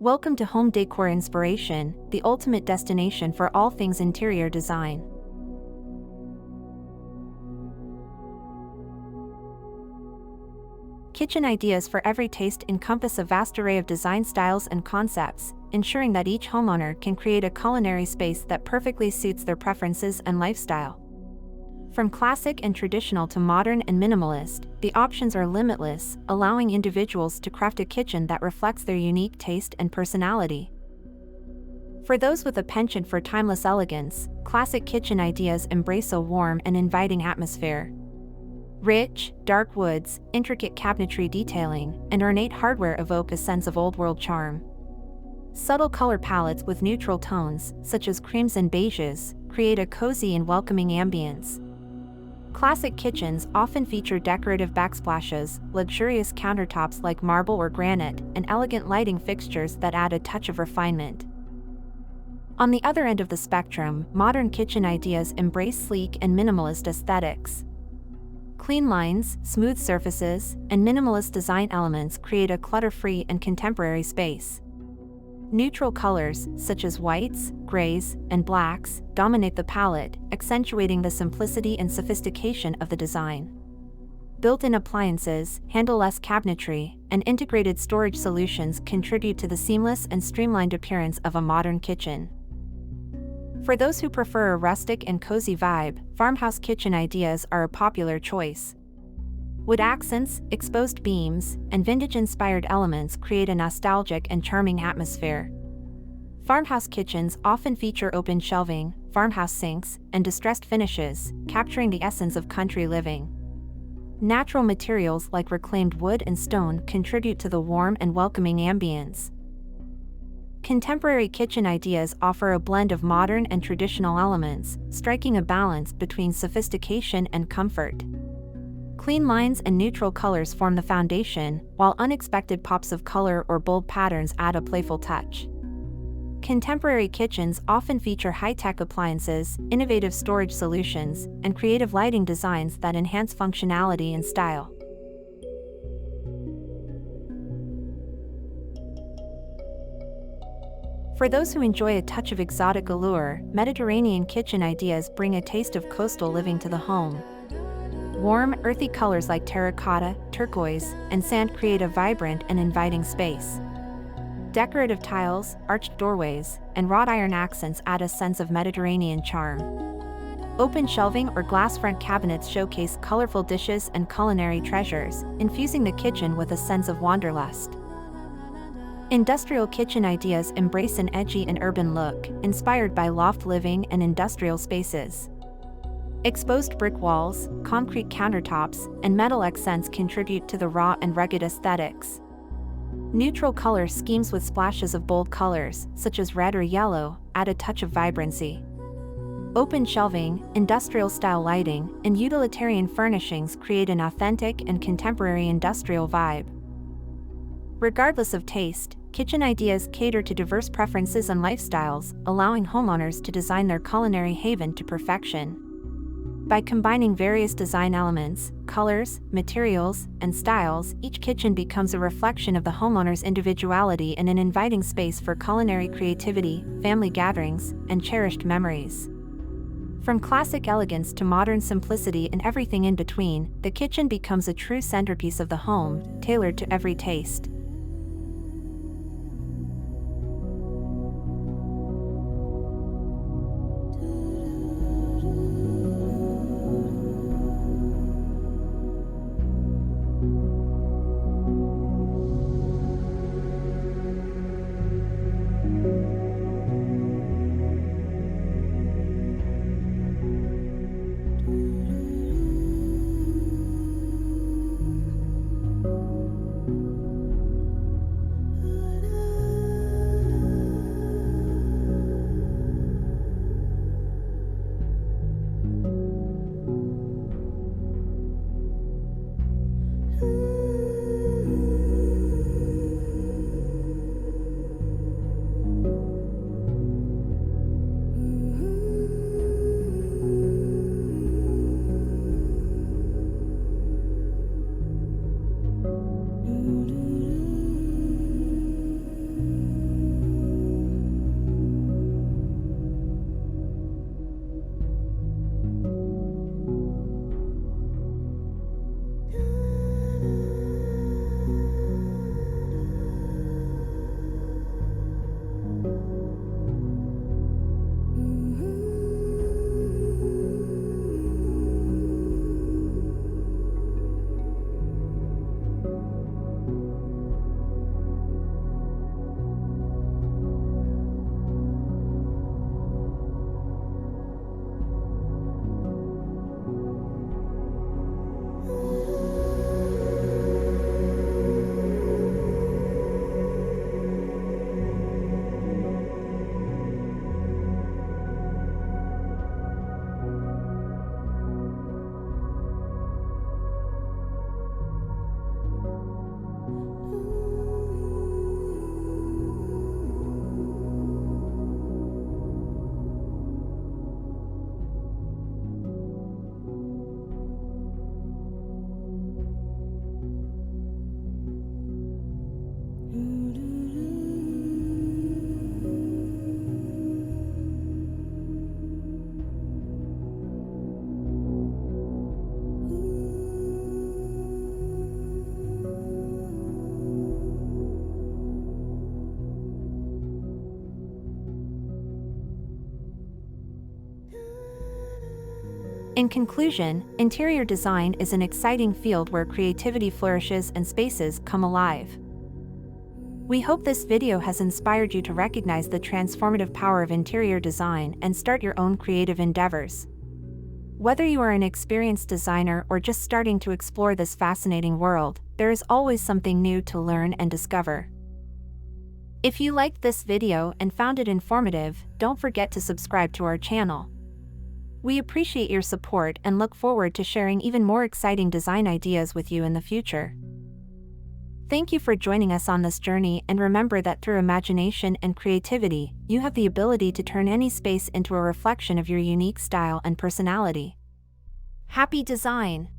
Welcome to Home Decor Inspiration, the ultimate destination for all things interior design. Kitchen ideas for every taste encompass a vast array of design styles and concepts, ensuring that each homeowner can create a culinary space that perfectly suits their preferences and lifestyle. From classic and traditional to modern and minimalist, the options are limitless, allowing individuals to craft a kitchen that reflects their unique taste and personality. For those with a penchant for timeless elegance, classic kitchen ideas embrace a warm and inviting atmosphere. Rich, dark woods, intricate cabinetry detailing, and ornate hardware evoke a sense of old-world charm. Subtle color palettes with neutral tones, such as creams and beiges, create a cozy and welcoming ambience. Classic kitchens often feature decorative backsplashes, luxurious countertops like marble or granite, and elegant lighting fixtures that add a touch of refinement. On the other end of the spectrum, modern kitchen ideas embrace sleek and minimalist aesthetics. Clean lines, smooth surfaces, and minimalist design elements create a clutter-free and contemporary space. Neutral colors, such as whites, grays, and blacks, dominate the palette, accentuating the simplicity and sophistication of the design. Built-in appliances, handle-less cabinetry, and integrated storage solutions contribute to the seamless and streamlined appearance of a modern kitchen. For those who prefer a rustic and cozy vibe, farmhouse kitchen ideas are a popular choice. Wood accents, exposed beams, and vintage-inspired elements create a nostalgic and charming atmosphere. Farmhouse kitchens often feature open shelving, farmhouse sinks, and distressed finishes, capturing the essence of country living. Natural materials like reclaimed wood and stone contribute to the warm and welcoming ambience. Contemporary kitchen ideas offer a blend of modern and traditional elements, striking a balance between sophistication and comfort. Clean lines and neutral colors form the foundation, while unexpected pops of color or bold patterns add a playful touch. Contemporary kitchens often feature high-tech appliances, innovative storage solutions, and creative lighting designs that enhance functionality and style. For those who enjoy a touch of exotic allure, Mediterranean kitchen ideas bring a taste of coastal living to the home. Warm, earthy colors like terracotta, turquoise, and sand create a vibrant and inviting space. Decorative tiles, arched doorways, and wrought iron accents add a sense of Mediterranean charm. Open shelving or glass front cabinets showcase colorful dishes and culinary treasures, infusing the kitchen with a sense of wanderlust. Industrial kitchen ideas embrace an edgy and urban look, inspired by loft living and industrial spaces. Exposed brick walls, concrete countertops, and metal accents contribute to the raw and rugged aesthetics. Neutral color schemes with splashes of bold colors, such as red or yellow, add a touch of vibrancy. Open shelving, industrial-style lighting, and utilitarian furnishings create an authentic and contemporary industrial vibe. Regardless of taste, kitchen ideas cater to diverse preferences and lifestyles, allowing homeowners to design their culinary haven to perfection. By combining various design elements, colors, materials, and styles, each kitchen becomes a reflection of the homeowner's individuality and an inviting space for culinary creativity, family gatherings, and cherished memories. From classic elegance to modern simplicity and everything in between, the kitchen becomes a true centerpiece of the home, tailored to every taste. In conclusion, interior design is an exciting field where creativity flourishes and spaces come alive. We hope this video has inspired you to recognize the transformative power of interior design and start your own creative endeavors. Whether you are an experienced designer or just starting to explore this fascinating world, there is always something new to learn and discover. If you liked this video and found it informative, don't forget to subscribe to our channel. We appreciate your support and look forward to sharing even more exciting design ideas with you in the future. Thank you for joining us on this journey, and remember that through imagination and creativity, you have the ability to turn any space into a reflection of your unique style and personality. Happy design!